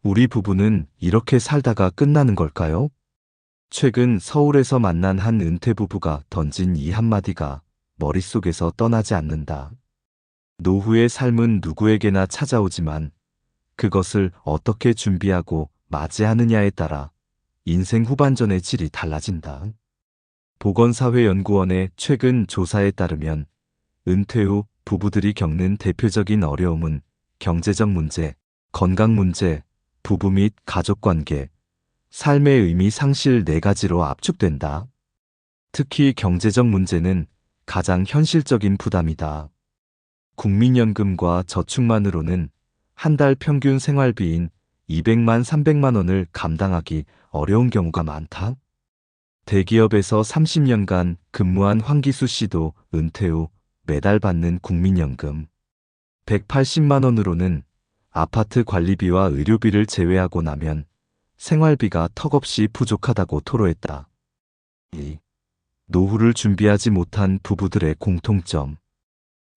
우리 부부는 이렇게 살다가 끝나는 걸까요? 최근 서울에서 만난 한 은퇴 부부가 던진 이 한마디가 머릿속에서 떠나지 않는다. 노후의 삶은 누구에게나 찾아오지만 그것을 어떻게 준비하고 맞이하느냐에 따라 인생 후반전의 질이 달라진다. 보건사회연구원의 최근 조사에 따르면 은퇴 후 부부들이 겪는 대표적인 어려움은 경제적 문제, 건강 문제, 부부 및 가족관계, 삶의 의미 상실 네 가지로 압축된다. 특히 경제적 문제는 가장 현실적인 부담이다. 국민연금과 저축만으로는 한 달 평균 생활비인 200만 300만 원을 감당하기 어려운 경우가 많다. 대기업에서 30년간 근무한 황기수 씨도 은퇴 후 매달 받는 국민연금 180만 원으로는 아파트 관리비와 의료비를 제외하고 나면 생활비가 턱없이 부족하다고 토로했다. 2. 노후를 준비하지 못한 부부들의 공통점.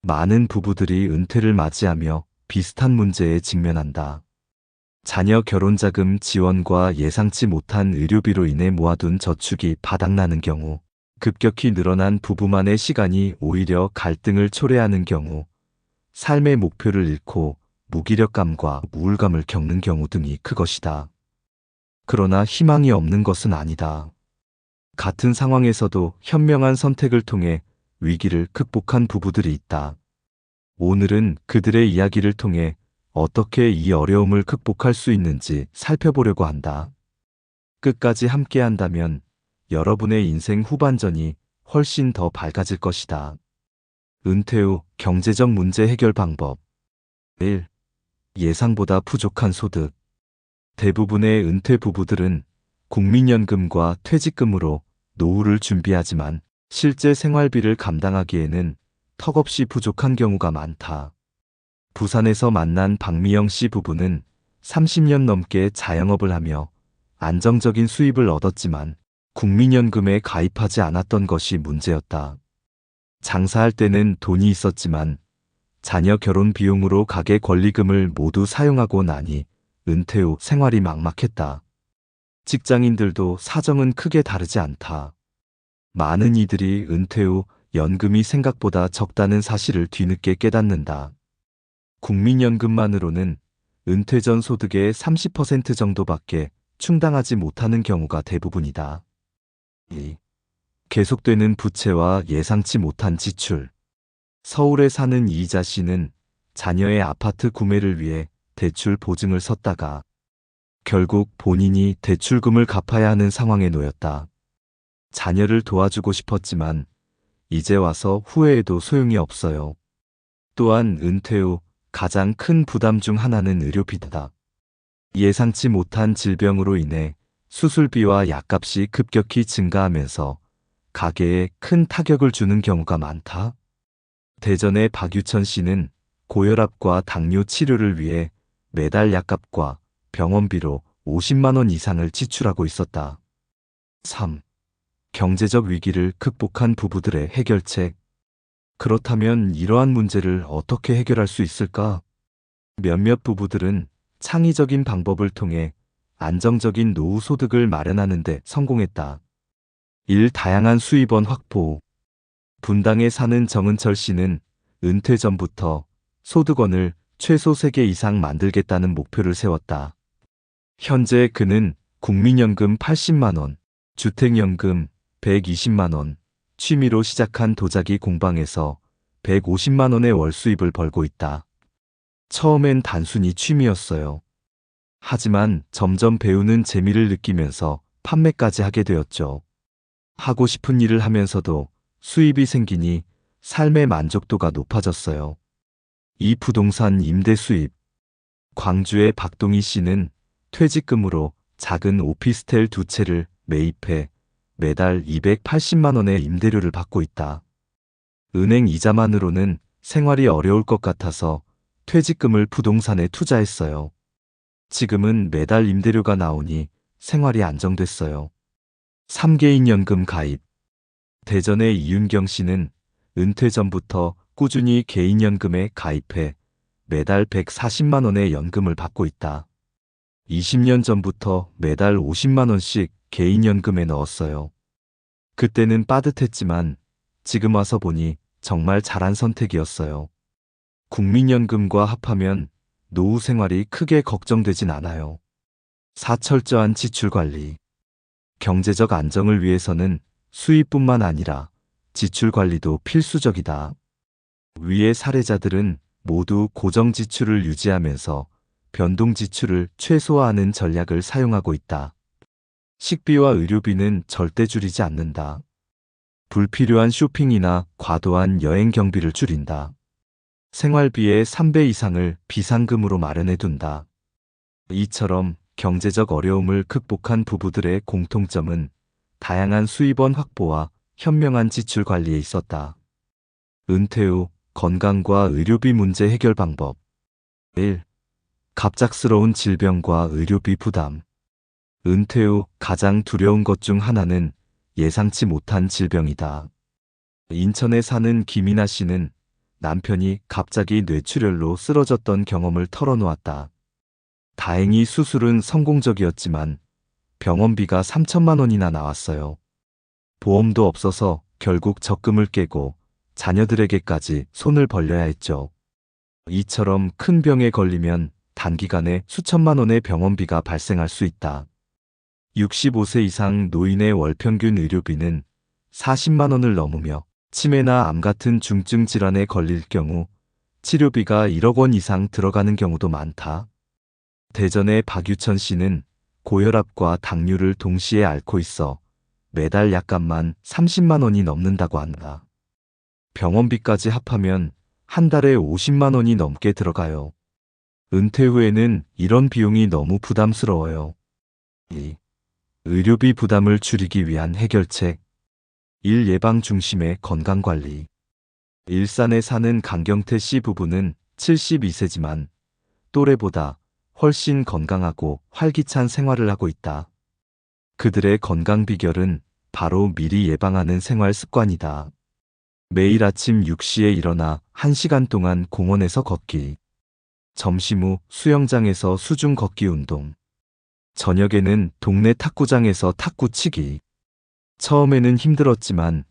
많은 부부들이 은퇴를 맞이하며 비슷한 문제에 직면한다. 자녀 결혼자금 지원과 예상치 못한 의료비로 인해 모아둔 저축이 바닥나는 경우, 급격히 늘어난 부부만의 시간이 오히려 갈등을 초래하는 경우, 삶의 목표를 잃고 무기력감과 우울감을 겪는 경우 등이 그것이다. 그러나 희망이 없는 것은 아니다. 같은 상황에서도 현명한 선택을 통해 위기를 극복한 부부들이 있다. 오늘은 그들의 이야기를 통해 어떻게 이 어려움을 극복할 수 있는지 살펴보려고 한다. 끝까지 함께 한다면 여러분의 인생 후반전이 훨씬 더 밝아질 것이다. 은퇴 후 경제적 문제 해결 방법. 1. 예상보다 부족한 소득. 대부분의 은퇴 부부들은 국민연금과 퇴직금으로 노후를 준비하지만 실제 생활비를 감당하기에는 턱없이 부족한 경우가 많다. 부산에서 만난 박미영 씨 부부는 30년 넘게 자영업을 하며 안정적인 수입을 얻었지만 국민연금에 가입하지 않았던 것이 문제였다. 장사할 때는 돈이 있었지만 자녀 결혼 비용으로 가계 권리금을 모두 사용하고 나니 은퇴 후 생활이 막막했다. 직장인들도 사정은 크게 다르지 않다. 많은 이들이 은퇴 후 연금이 생각보다 적다는 사실을 뒤늦게 깨닫는다. 국민연금만으로는 은퇴 전 소득의 30% 정도밖에 충당하지 못하는 경우가 대부분이다. 2. 계속되는 부채와 예상치 못한 지출. 서울에 사는 이자 씨는 자녀의 아파트 구매를 위해 대출 보증을 섰다가 결국 본인이 대출금을 갚아야 하는 상황에 놓였다. 자녀를 도와주고 싶었지만 이제 와서 후회해도 소용이 없어요. 또한 은퇴 후 가장 큰 부담 중 하나는 의료비다. 예상치 못한 질병으로 인해 수술비와 약값이 급격히 증가하면서 가계에 큰 타격을 주는 경우가 많다. 대전의 박유천 씨는 고혈압과 당뇨 치료를 위해 매달 약값과 병원비로 50만 원 이상을 지출하고 있었다. 3. 경제적 위기를 극복한 부부들의 해결책. 그렇다면 이러한 문제를 어떻게 해결할 수 있을까? 몇몇 부부들은 창의적인 방법을 통해 안정적인 노후 소득을 마련하는 데 성공했다. 1. 다양한 수입원 확보. 분당에 사는 정은철 씨는 은퇴 전부터 소득원을 최소 3개 이상 만들겠다는 목표를 세웠다. 현재 그는 국민연금 80만 원, 주택연금 120만 원, 취미로 시작한 도자기 공방에서 150만 원의 월 수입을 벌고 있다. 처음엔 단순히 취미였어요. 하지만 점점 배우는 재미를 느끼면서 판매까지 하게 되었죠. 하고 싶은 일을 하면서도 수입이 생기니 삶의 만족도가 높아졌어요. 이 부동산 임대 수입. 광주의 박동희 씨는 퇴직금으로 작은 오피스텔 2채를 매입해 매달 280만 원의 임대료를 받고 있다. 은행 이자만으로는 생활이 어려울 것 같아서 퇴직금을 부동산에 투자했어요. 지금은 매달 임대료가 나오니 생활이 안정됐어요. 3개인 연금 가입. 대전의 이윤경 씨는 은퇴 전부터 꾸준히 개인연금에 가입해 매달 140만 원의 연금을 받고 있다. 20년 전부터 매달 50만 원씩 개인연금에 넣었어요. 그때는 빠듯했지만 지금 와서 보니 정말 잘한 선택이었어요. 국민연금과 합하면 노후 생활이 크게 걱정되진 않아요. 사철저한 지출 관리. 경제적 안정을 위해서는 수입뿐만 아니라 지출 관리도 필수적이다. 위의 사례자들은 모두 고정 지출을 유지하면서 변동 지출을 최소화하는 전략을 사용하고 있다. 식비와 의료비는 절대 줄이지 않는다. 불필요한 쇼핑이나 과도한 여행 경비를 줄인다. 생활비의 3배 이상을 비상금으로 마련해 둔다. 이처럼 경제적 어려움을 극복한 부부들의 공통점은 다양한 수입원 확보와 현명한 지출 관리에 있었다. 은퇴 후 건강과 의료비 문제 해결 방법. 1. 갑작스러운 질병과 의료비 부담. 은퇴 후 가장 두려운 것 중 하나는 예상치 못한 질병이다. 인천에 사는 김이나 씨는 남편이 갑자기 뇌출혈로 쓰러졌던 경험을 털어놓았다. 다행히 수술은 성공적이었지만 병원비가 3천만 원이나 나왔어요. 보험도 없어서 결국 적금을 깨고 자녀들에게까지 손을 벌려야 했죠. 이처럼 큰 병에 걸리면 단기간에 수천만 원의 병원비가 발생할 수 있다. 65세 이상 노인의 월 평균 의료비는 40만 원을 넘으며 치매나 암 같은 중증 질환에 걸릴 경우 치료비가 1억 원 이상 들어가는 경우도 많다. 대전의 박유천 씨는 고혈압과 당뇨를 동시에 앓고 있어 매달 약값만 30만 원이 넘는다고 한다. 병원비까지 합하면 한 달에 50만 원이 넘게 들어가요. 은퇴 후에는 이런 비용이 너무 부담스러워요. 2. 의료비 부담을 줄이기 위한 해결책. 1. 예방 중심의 건강관리. 일산에 사는 강경태 씨 부부는 72세지만 또래보다 훨씬 건강하고 활기찬 생활을 하고 있다. 그들의 건강 비결은 바로 미리 예방하는 생활 습관이다. 매일 아침 6시에 일어나 1시간 동안 공원에서 걷기. 점심 후 수영장에서 수중 걷기 운동. 저녁에는 동네 탁구장에서 탁구 치기. 처음에는 힘들었지만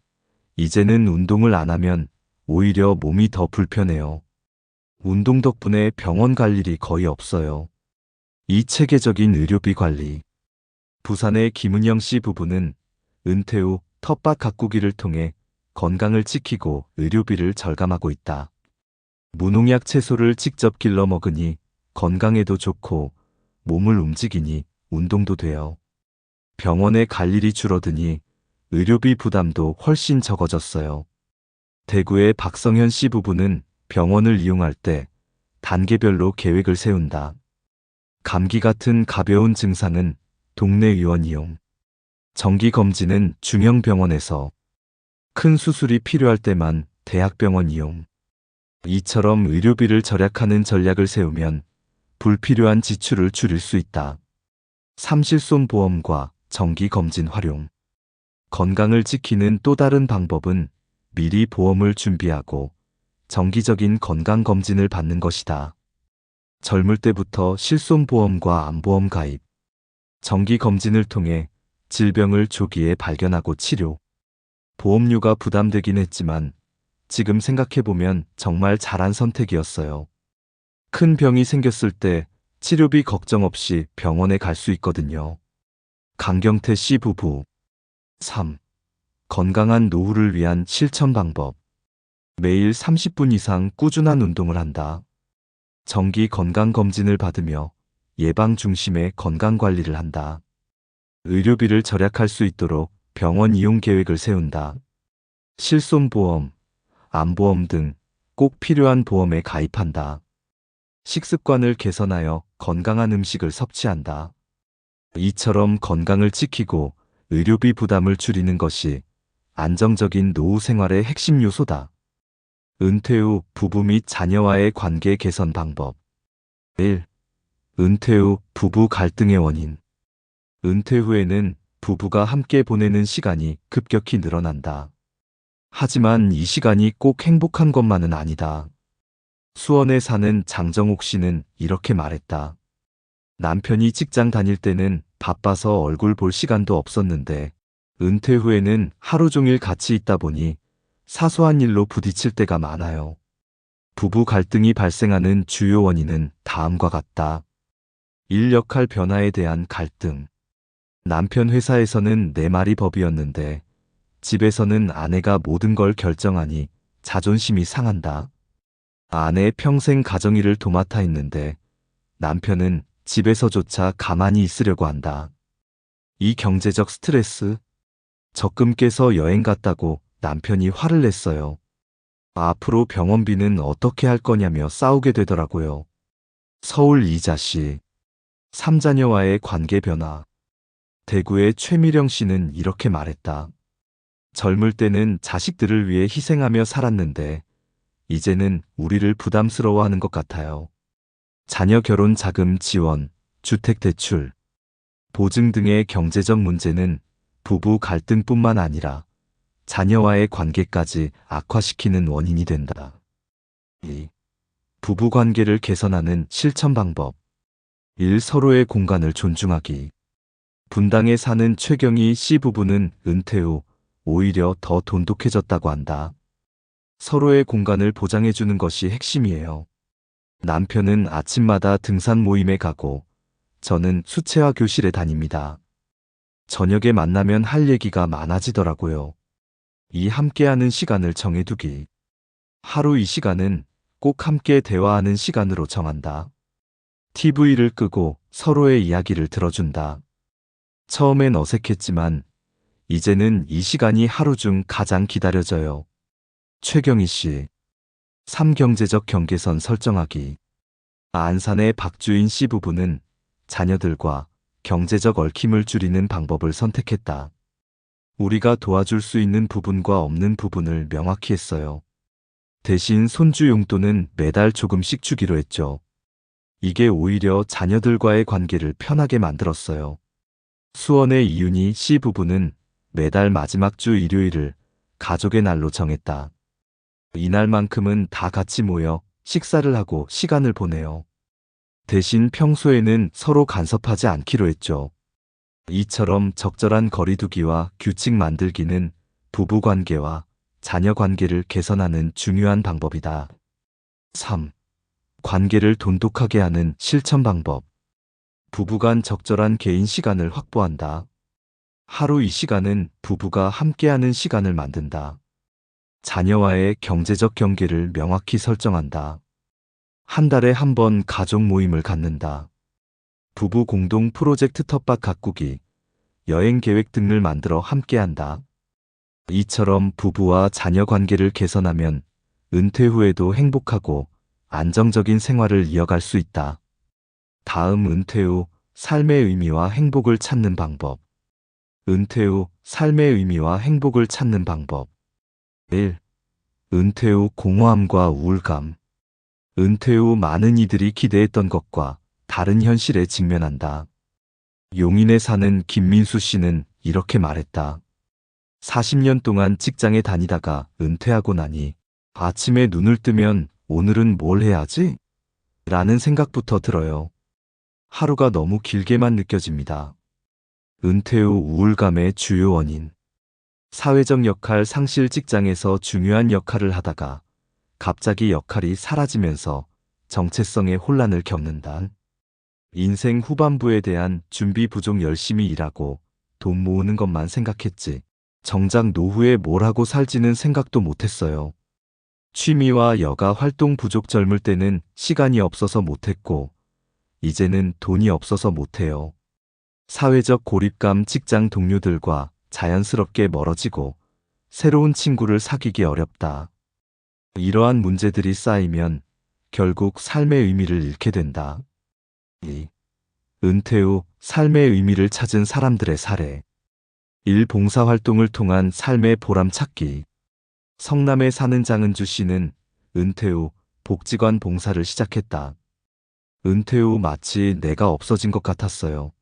이제는 운동을 안 하면 오히려 몸이 더 불편해요. 운동 덕분에 병원 갈 일이 거의 없어요. 이 체계적인 의료비 관리. 부산의 김은영 씨 부부는 은퇴 후 텃밭 가꾸기를 통해 건강을 지키고 의료비를 절감하고 있다. 무농약 채소를 직접 길러 먹으니 건강에도 좋고 몸을 움직이니 운동도 돼요. 병원에 갈 일이 줄어드니 의료비 부담도 훨씬 적어졌어요. 대구의 박성현 씨 부부는 병원을 이용할 때 단계별로 계획을 세운다. 감기 같은 가벼운 증상은 동네 의원 이용. 정기 검진은 중형병원에서, 큰 수술이 필요할 때만 대학병원 이용. 이처럼 의료비를 절약하는 전략을 세우면 불필요한 지출을 줄일 수 있다. 3. 실손보험과 정기검진 활용. 건강을 지키는 또 다른 방법은 미리 보험을 준비하고 정기적인 건강검진을 받는 것이다. 젊을 때부터 실손보험과 암보험 가입. 정기검진을 통해 질병을 조기에 발견하고 치료. 보험료가 부담되긴 했지만 지금 생각해보면 정말 잘한 선택이었어요. 큰 병이 생겼을 때 치료비 걱정 없이 병원에 갈 수 있거든요. 강경태 씨 부부. 3. 건강한 노후를 위한 실천 방법. 매일 30분 이상 꾸준한 운동을 한다. 정기 건강검진을 받으며 예방 중심의 건강관리를 한다. 의료비를 절약할 수 있도록 병원 이용 계획을 세운다. 실손보험, 암보험 등 꼭 필요한 보험에 가입한다. 식습관을 개선하여 건강한 음식을 섭취한다. 이처럼 건강을 지키고 의료비 부담을 줄이는 것이 안정적인 노후 생활의 핵심 요소다. 은퇴 후 부부 및 자녀와의 관계 개선 방법. 1. 은퇴 후 부부 갈등의 원인. 은퇴 후에는 부부가 함께 보내는 시간이 급격히 늘어난다. 하지만 이 시간이 꼭 행복한 것만은 아니다. 수원에 사는 장정옥 씨는 이렇게 말했다. 남편이 직장 다닐 때는 바빠서 얼굴 볼 시간도 없었는데 은퇴 후에는 하루 종일 같이 있다 보니 사소한 일로 부딪힐 때가 많아요. 부부 갈등이 발생하는 주요 원인은 다음과 같다. 일 역할 변화에 대한 갈등. 남편 회사에서는 내 말이 법이었는데 집에서는 아내가 모든 걸 결정하니 자존심이 상한다. 아내 평생 가정일을 도맡아 있는데 남편은 집에서조차 가만히 있으려고 한다. 이 경제적 스트레스. 적금 깨서 여행 갔다고 남편이 화를 냈어요. 앞으로 병원비는 어떻게 할 거냐며 싸우게 되더라고요. 서울 이자씨. 3자녀와의 관계 변화. 대구의 최미령 씨는 이렇게 말했다. 젊을 때는 자식들을 위해 희생하며 살았는데 이제는 우리를 부담스러워하는 것 같아요. 자녀 결혼 자금 지원, 주택 대출, 보증 등의 경제적 문제는 부부 갈등뿐만 아니라 자녀와의 관계까지 악화시키는 원인이 된다. 2. 부부 관계를 개선하는 실천 방법. 1. 서로의 공간을 존중하기. 분당에 사는 최경희 씨 부부는 은퇴 후 오히려 더 돈독해졌다고 한다. 서로의 공간을 보장해주는 것이 핵심이에요. 남편은 아침마다 등산 모임에 가고 저는 수채화 교실에 다닙니다. 저녁에 만나면 할 얘기가 많아지더라고요. 이 함께하는 시간을 정해두기. 하루 이 시간은 꼭 함께 대화하는 시간으로 정한다. TV를 끄고 서로의 이야기를 들어준다. 처음엔 어색했지만 이제는 이 시간이 하루 중 가장 기다려져요. 최경희 씨. 3. 경제적 경계선 설정하기. 안산의 박주인 씨 부부는 자녀들과 경제적 얽힘을 줄이는 방법을 선택했다. 우리가 도와줄 수 있는 부분과 없는 부분을 명확히 했어요. 대신 손주 용돈은 매달 조금씩 주기로 했죠. 이게 오히려 자녀들과의 관계를 편하게 만들었어요. 수원의 이윤희 씨 부부는 매달 마지막 주 일요일을 가족의 날로 정했다. 이날만큼은 다 같이 모여 식사를 하고 시간을 보내요. 대신 평소에는 서로 간섭하지 않기로 했죠. 이처럼 적절한 거리두기와 규칙 만들기는 부부 관계와 자녀 관계를 개선하는 중요한 방법이다. 3. 관계를 돈독하게 하는 실천 방법. 부부간 적절한 개인 시간을 확보한다. 하루 이 시간은 부부가 함께하는 시간을 만든다. 자녀와의 경제적 경계를 명확히 설정한다. 한 달에 한 번 가족 모임을 갖는다. 부부 공동 프로젝트 텃밭 가꾸기, 여행 계획 등을 만들어 함께한다. 이처럼 부부와 자녀 관계를 개선하면 은퇴 후에도 행복하고 안정적인 생활을 이어갈 수 있다. 다음 은퇴 후 삶의 의미와 행복을 찾는 방법. 은퇴 후 삶의 의미와 행복을 찾는 방법. 1. 은퇴 후 공허함과 우울감. 은퇴 후 많은 이들이 기대했던 것과 다른 현실에 직면한다. 용인에 사는 김민수 씨는 이렇게 말했다. 40년 동안 직장에 다니다가 은퇴하고 나니 아침에 눈을 뜨면 오늘은 뭘 해야지? 라는 생각부터 들어요. 하루가 너무 길게만 느껴집니다. 은퇴 후 우울감의 주요 원인. 사회적 역할 상실. 직장에서 중요한 역할을 하다가 갑자기 역할이 사라지면서 정체성의 혼란을 겪는다. 인생 후반부에 대한 준비 부족. 열심히 일하고 돈 모으는 것만 생각했지 정작 노후에 뭘 하고 살지는 생각도 못했어요. 취미와 여가 활동 부족. 젊을 때는 시간이 없어서 못했고 이제는 돈이 없어서 못해요. 사회적 고립감. 직장 동료들과 자연스럽게 멀어지고 새로운 친구를 사귀기 어렵다. 이러한 문제들이 쌓이면 결국 삶의 의미를 잃게 된다. 2. 은퇴 후 삶의 의미를 찾은 사람들의 사례. 1. 봉사활동을 통한 삶의 보람 찾기. 성남에 사는 장은주 씨는 은퇴 후 복지관 봉사를 시작했다. 은퇴 후 마치 내가 없어진 것 같았어요.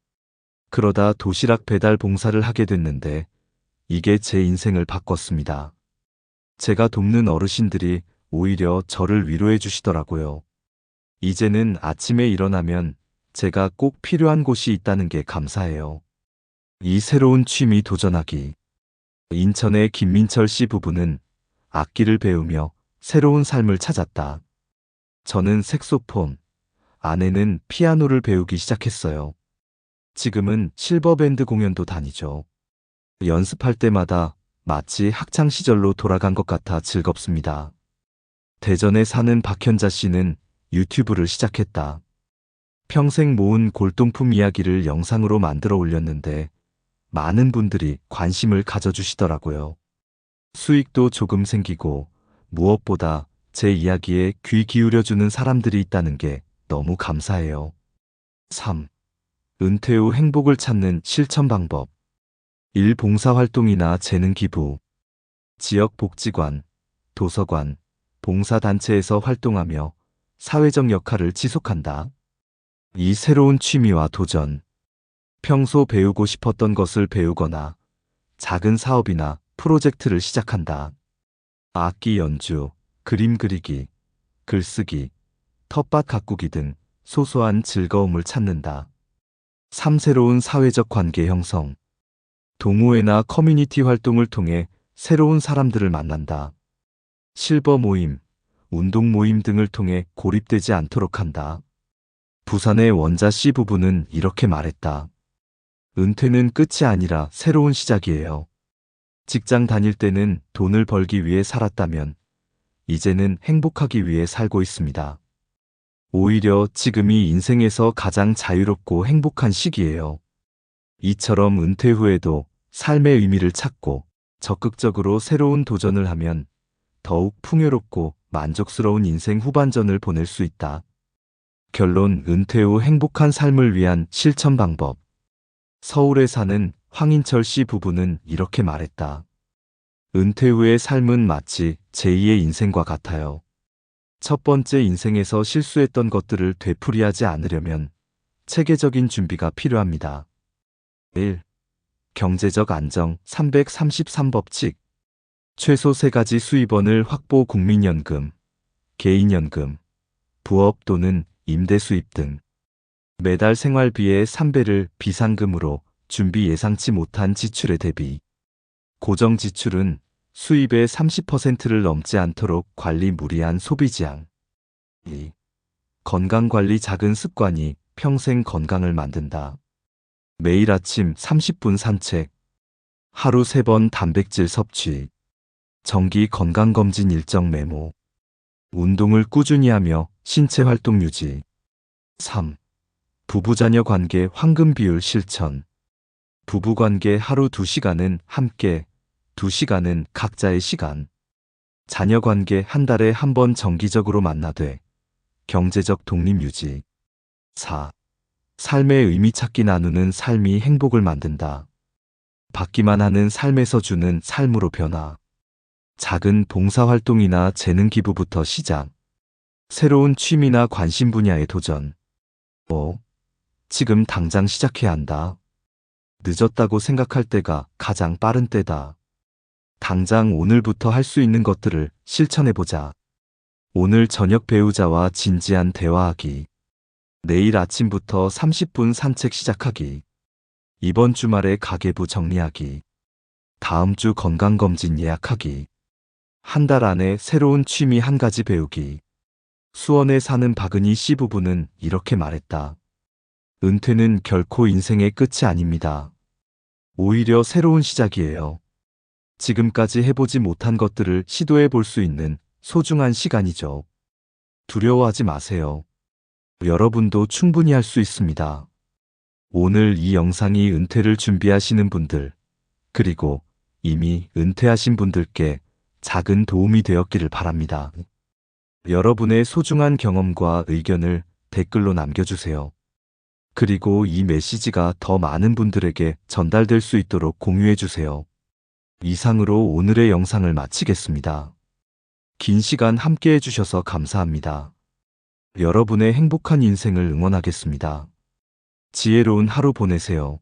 그러다 도시락 배달 봉사를 하게 됐는데 이게 제 인생을 바꿨습니다. 제가 돕는 어르신들이 오히려 저를 위로해 주시더라고요. 이제는 아침에 일어나면 제가 꼭 필요한 곳이 있다는 게 감사해요. 이 새로운 취미 도전하기. 인천의 김민철 씨 부부는 악기를 배우며 새로운 삶을 찾았다. 저는 색소폰, 아내는 피아노를 배우기 시작했어요. 지금은 실버밴드 공연도 다니죠. 연습할 때마다 마치 학창 시절로 돌아간 것 같아 즐겁습니다. 대전에 사는 박현자 씨는 유튜브를 시작했다. 평생 모은 골동품 이야기를 영상으로 만들어 올렸는데 많은 분들이 관심을 가져주시더라고요. 수익도 조금 생기고 무엇보다 제 이야기에 귀 기울여주는 사람들이 있다는 게 너무 감사해요. 3. 은퇴 후 행복을 찾는 실천 방법. 1. 봉사활동이나 재능 기부. 지역 복지관, 도서관, 봉사단체에서 활동하며 사회적 역할을 지속한다. 2. 새로운 취미와 도전. 평소 배우고 싶었던 것을 배우거나 작은 사업이나 프로젝트를 시작한다. 악기 연주, 그림 그리기, 글쓰기, 텃밭 가꾸기 등 소소한 즐거움을 찾는다. 3. 새로운 사회적 관계 형성. 동호회나 커뮤니티 활동을 통해 새로운 사람들을 만난다. 실버 모임, 운동 모임 등을 통해 고립되지 않도록 한다. 부산의 원자 씨 부부는 이렇게 말했다. 은퇴는 끝이 아니라 새로운 시작이에요. 직장 다닐 때는 돈을 벌기 위해 살았다면 이제는 행복하기 위해 살고 있습니다. 오히려 지금이 인생에서 가장 자유롭고 행복한 시기예요. 이처럼 은퇴 후에도 삶의 의미를 찾고 적극적으로 새로운 도전을 하면 더욱 풍요롭고 만족스러운 인생 후반전을 보낼 수 있다. 결론. 은퇴 후 행복한 삶을 위한 실천 방법. 서울에 사는 황인철 씨 부부는 이렇게 말했다. 은퇴 후의 삶은 마치 제2의 인생과 같아요. 첫 번째, 인생에서 실수했던 것들을 되풀이하지 않으려면 체계적인 준비가 필요합니다. 1. 경제적 안정. 333법칙. 최소 3가지 수입원을 확보. 국민연금, 개인연금, 부업 또는 임대 수입 등. 매달 생활비의 3배를 비상금으로 준비. 예상치 못한 지출에 대비. 고정 지출은 수입의 30%를 넘지 않도록 관리. 무리한 소비 제한. 2. 건강관리. 작은 습관이 평생 건강을 만든다. 매일 아침 30분 산책, 하루 3번 단백질 섭취, 정기 건강검진 일정 메모, 운동을 꾸준히 하며 신체 활동 유지. 3. 부부자녀 관계 황금 비율 실천. 부부관계 하루 2시간은 함께, 2시간은 각자의 시간. 자녀관계 한 달에 1번 정기적으로 만나되 경제적 독립 유지. 4. 삶의 의미 찾기. 나누는 삶이 행복을 만든다. 받기만 하는 삶에서 주는 삶으로 변화. 작은 봉사활동이나 재능 기부부터 시작. 새로운 취미나 관심 분야에 도전. 5. 지금 당장 시작해야 한다. 늦었다고 생각할 때가 가장 빠른 때다. 당장 오늘부터 할 수 있는 것들을 실천해보자. 오늘 저녁 배우자와 진지한 대화하기. 내일 아침부터 30분 산책 시작하기. 이번 주말에 가계부 정리하기. 다음 주 건강검진 예약하기. 한 달 안에 새로운 취미 1가지 배우기. 수원에 사는 박은희 씨 부부는 이렇게 말했다. 은퇴는 결코 인생의 끝이 아닙니다. 오히려 새로운 시작이에요. 지금까지 해보지 못한 것들을 시도해 볼 수 있는 소중한 시간이죠. 두려워하지 마세요. 여러분도 충분히 할 수 있습니다. 오늘 이 영상이 은퇴를 준비하시는 분들, 그리고 이미 은퇴하신 분들께 작은 도움이 되었기를 바랍니다. 여러분의 소중한 경험과 의견을 댓글로 남겨주세요. 그리고 이 메시지가 더 많은 분들에게 전달될 수 있도록 공유해주세요. 이상으로 오늘의 영상을 마치겠습니다. 긴 시간 함께 해주셔서 감사합니다. 여러분의 행복한 인생을 응원하겠습니다. 지혜로운 하루 보내세요.